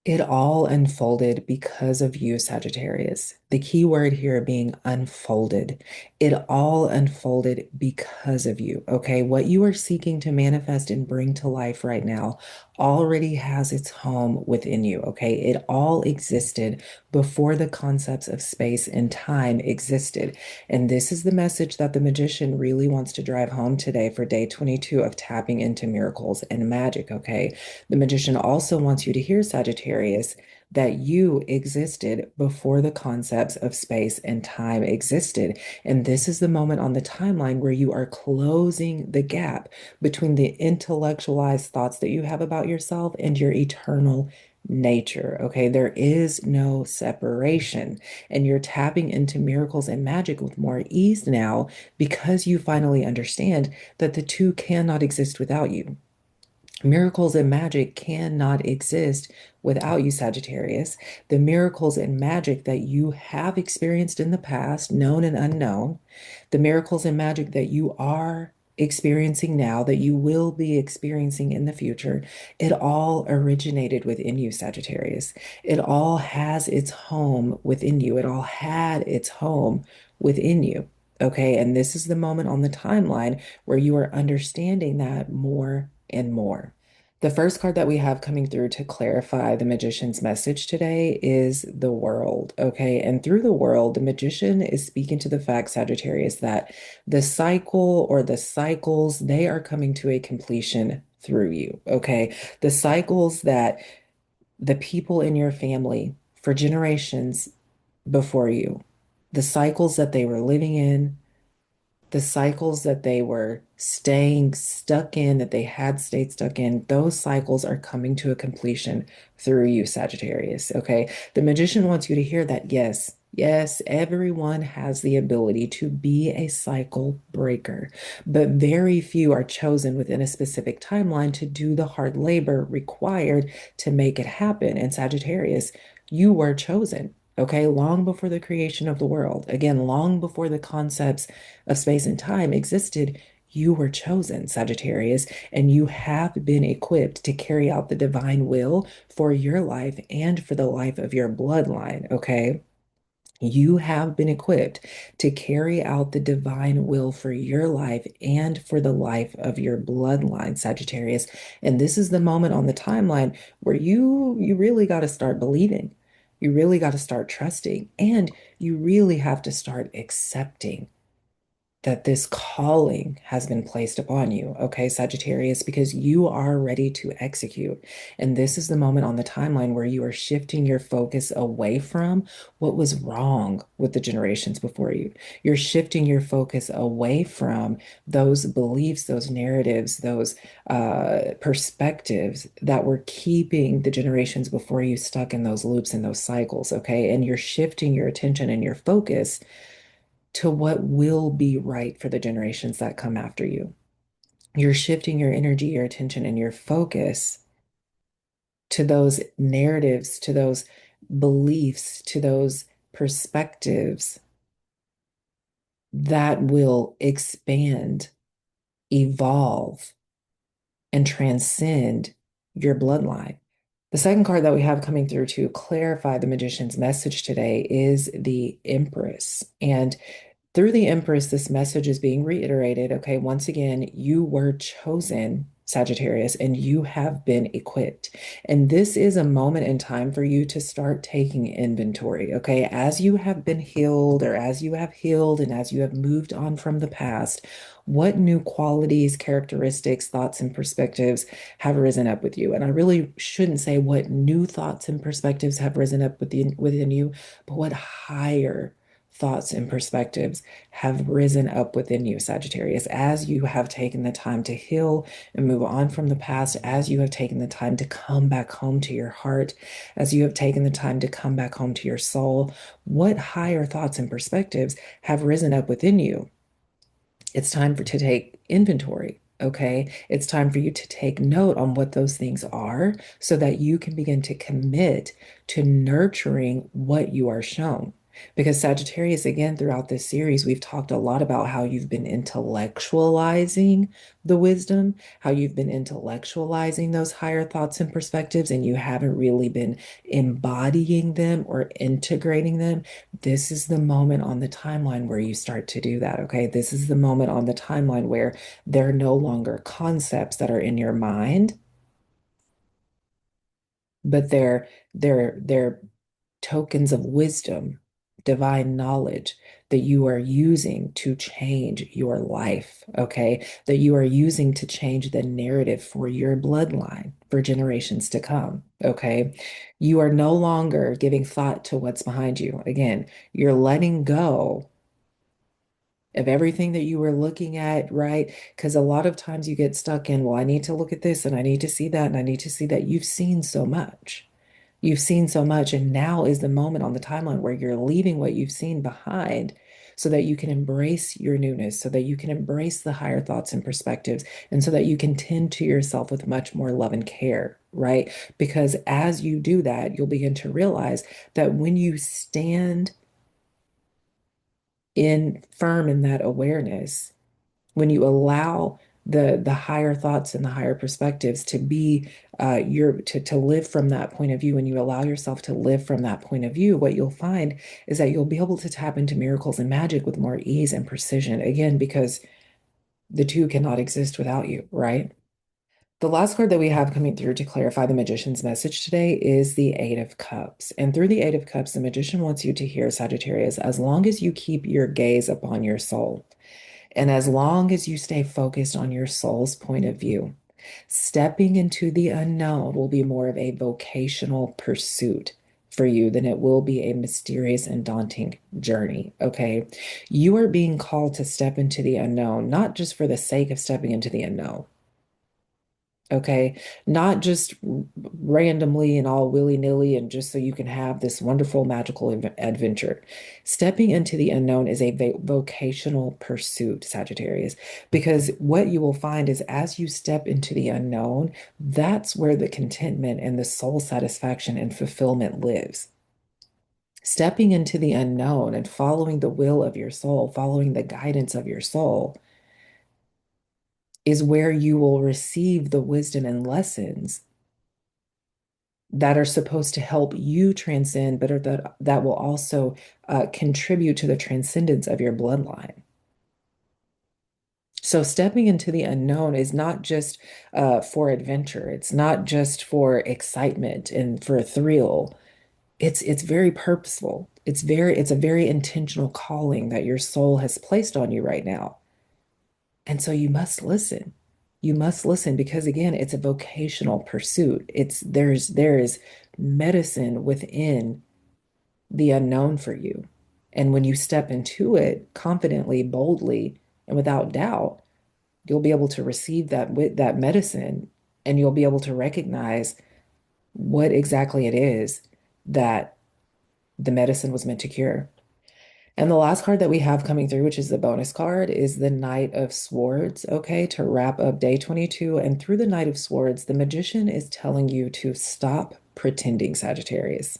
It all unfolded because of you, Sagittarius. The key word here being unfolded. It all unfolded because of you. Okay. What you are seeking to manifest and bring to life right now already has its home within you. Okay. It all existed before the concepts of space and time existed. And this is the message that the magician really wants to drive home today for day 22 of tapping into miracles and magic. Okay. The magician also wants you to hear, Sagittarius, that you existed before the concepts of space and time existed. And this is the moment on the timeline where you are closing the gap between the intellectualized thoughts that you have about yourself and your eternal nature. Okay, there is no separation, and you're tapping into miracles and magic with more ease now because you finally understand that the two cannot exist without you. Miracles and magic cannot exist without you, Sagittarius. The miracles and magic that you have experienced in the past, known and unknown, the miracles and magic that you are experiencing now, that you will be experiencing in the future, it all originated within you, Sagittarius. It all has its home within you. It all had its home within you. Okay, and this is the moment on the timeline where you are understanding that more and more. The first card that we have coming through to clarify the magician's message today is the world. Okay. And through the world, the magician is speaking to the fact, Sagittarius, that the cycle or the cycles, they are coming to a completion through you. Okay. The cycles that the people in your family for generations before you, the cycles that they were living in, the cycles that they were staying stuck in, that they had stayed stuck in, those cycles are coming to a completion through you, Sagittarius. Okay. The magician wants you to hear that yes, yes, everyone has the ability to be a cycle breaker, but very few are chosen within a specific timeline to do the hard labor required to make it happen. And Sagittarius, you were chosen. Okay, long before the creation of the world, again, long before the concepts of space and time existed, you were chosen, Sagittarius, and you have been equipped to carry out the divine will for your life and for the life of your bloodline, okay? You have been equipped to carry out the divine will for your life and for the life of your bloodline, Sagittarius. And this is the moment on the timeline where you really got to start believing. You really got to start trusting, and you really have to start accepting that this calling has been placed upon you, okay, Sagittarius, because you are ready to execute. And this is the moment on the timeline where you are shifting your focus away from what was wrong with the generations before you. You're shifting your focus away from those beliefs, those narratives, those perspectives that were keeping the generations before you stuck in those loops and those cycles, okay? And you're shifting your attention and your focus to what will be right for the generations that come after you. You're shifting your energy, your attention, and your focus to those narratives, to those beliefs, to those perspectives that will expand, evolve, and transcend your bloodline. The second card that we have coming through to clarify the magician's message today is the Empress. And through the Empress, this message is being reiterated. Okay, once again, you were chosen, Sagittarius, and you have been equipped. And this is a moment in time for you to start taking inventory. Okay, as you have been healed, or as you have healed, and as you have moved on from the past, what new qualities, characteristics, thoughts, and perspectives have risen up with you? And I really shouldn't say what new thoughts and perspectives have risen up within you, but what higher thoughts and perspectives have risen up within you, Sagittarius, as you have taken the time to heal and move on from the past, as you have taken the time to come back home to your heart, as you have taken the time to come back home to your soul. What higher thoughts and perspectives have risen up within you? It's time to take inventory. Okay, it's time for you to take note on what those things are so that you can begin to commit to nurturing what you are shown. Because Sagittarius, again, throughout this series, we've talked a lot about how you've been intellectualizing the wisdom, how you've been intellectualizing those higher thoughts and perspectives, and you haven't really been embodying them or integrating them. This is the moment on the timeline where you start to do that, okay? This is the moment on the timeline where they're no longer concepts that are in your mind, but they're tokens of wisdom, divine knowledge that you are using to change your life, okay? That you are using to change the narrative for your bloodline for generations to come, okay? You are no longer giving thought to what's behind you. Again, you're letting go of everything that you were looking at, right? Because a lot of times you get stuck in, well, I need to look at this and I need to see that and I need to see that. You've seen so much. You've seen so much, and now is the moment on the timeline where you're leaving what you've seen behind so that you can embrace your newness, so that you can embrace the higher thoughts and perspectives, and so that you can tend to yourself with much more love and care, right? Because as you do that, you'll begin to realize that when you stand in firm in that awareness, when you allow the higher thoughts and the higher perspectives to be your to live from that point of view, when you allow yourself to live from that point of view, what you'll find is that you'll be able to tap into miracles and magic with more ease and precision, again, because the two cannot exist without you, right? The last card that we have coming through to clarify the magician's message today is the Eight of Cups. And through the Eight of Cups, the magician wants you to hear, Sagittarius, as long as you keep your gaze upon your soul, and as long as you stay focused on your soul's point of view, stepping into the unknown will be more of a vocational pursuit for you than it will be a mysterious and daunting journey. Okay. You are being called to step into the unknown, not just for the sake of stepping into the unknown. Okay, not just randomly and all willy-nilly and just so you can have this wonderful magical adventure. Stepping into the unknown is a vocational pursuit, Sagittarius, because what you will find is as you step into the unknown, that's where the contentment and the soul satisfaction and fulfillment lives. Stepping into the unknown and following the will of your soul, following the guidance of your soul is where you will receive the wisdom and lessons that are supposed to help you transcend, but that will also contribute to the transcendence of your bloodline. So stepping into the unknown is not just for adventure. It's not just for excitement and for a thrill. It's very purposeful. It's a very intentional calling that your soul has placed on you right now. And so you must listen. You must listen because again, it's a vocational pursuit. There is medicine within the unknown for you. And when you step into it confidently, boldly, and without doubt, you'll be able to receive that medicine and you'll be able to recognize what exactly it is that the medicine was meant to cure. And the last card that we have coming through, which is the bonus card, is the Knight of Swords, okay, to wrap up day 22. And through the Knight of Swords, the magician is telling you to stop pretending, Sagittarius.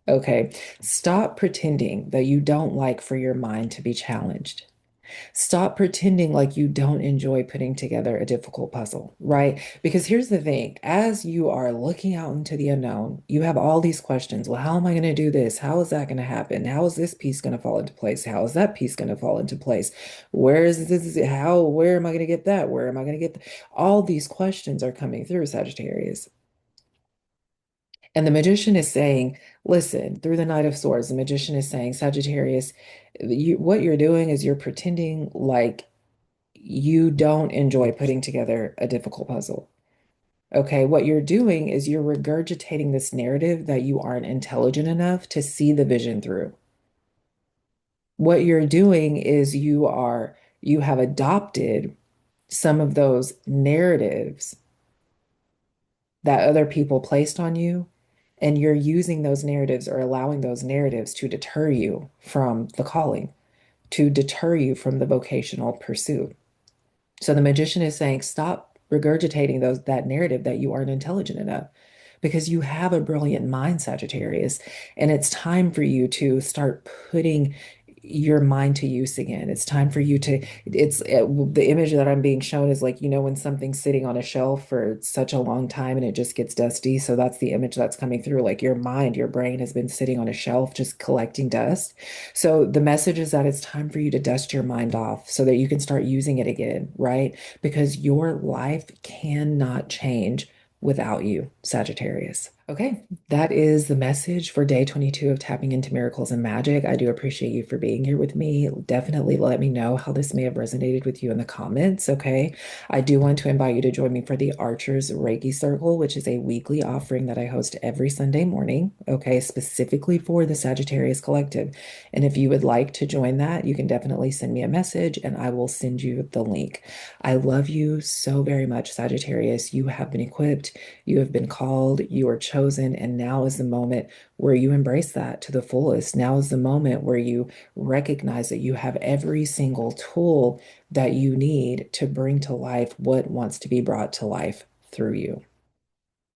Okay, stop pretending that you don't like for your mind to be challenged. Stop pretending like you don't enjoy putting together a difficult puzzle, right? Because here's the thing, as you are looking out into the unknown, you have all these questions. Well, how am I going to do this? How is that going to happen? How is this piece going to fall into place? How is that piece going to fall into place? Where is this? Where am I going to get that? Where am I going to get all these questions are coming through, Sagittarius. And the magician is saying, listen, through the Knight of Swords, the magician is saying, Sagittarius, what you're doing is you're pretending like you don't enjoy putting together a difficult puzzle. Okay, what you're doing is you're regurgitating this narrative that you aren't intelligent enough to see the vision through. What you're doing is you have adopted some of those narratives that other people placed on you, and you're using those narratives or allowing those narratives to deter you from the calling, to deter you from the vocational pursuit. So the magician is saying, stop regurgitating that narrative that you aren't intelligent enough. because you have a brilliant mind, Sagittarius, and it's time for you to start putting your mind to use again. It's time for you to, the image that I'm being shown is like, when something's sitting on a shelf for such a long time and it just gets dusty. So that's the image that's coming through. Like your mind, your brain has been sitting on a shelf just collecting dust. So the message is that it's time for you to dust your mind off so that you can start using it again, right? Because your life cannot change without you, Sagittarius. Okay, that is the message for day 22 of Tapping into Miracles and Magic. I do appreciate you for being here with me. Definitely let me know how this may have resonated with you in the comments, okay? I do want to invite you to join me for the Archer's Reiki Circle, which is a weekly offering that I host every Sunday morning, okay, specifically for the Sagittarius Collective. And if you would like to join that, you can definitely send me a message and I will send you the link. I love you so very much, Sagittarius. You have been equipped, you have been called, you are chosen, and now is the moment where you embrace that to the fullest. Now is the moment where you recognize that you have every single tool that you need to bring to life what wants to be brought to life through you.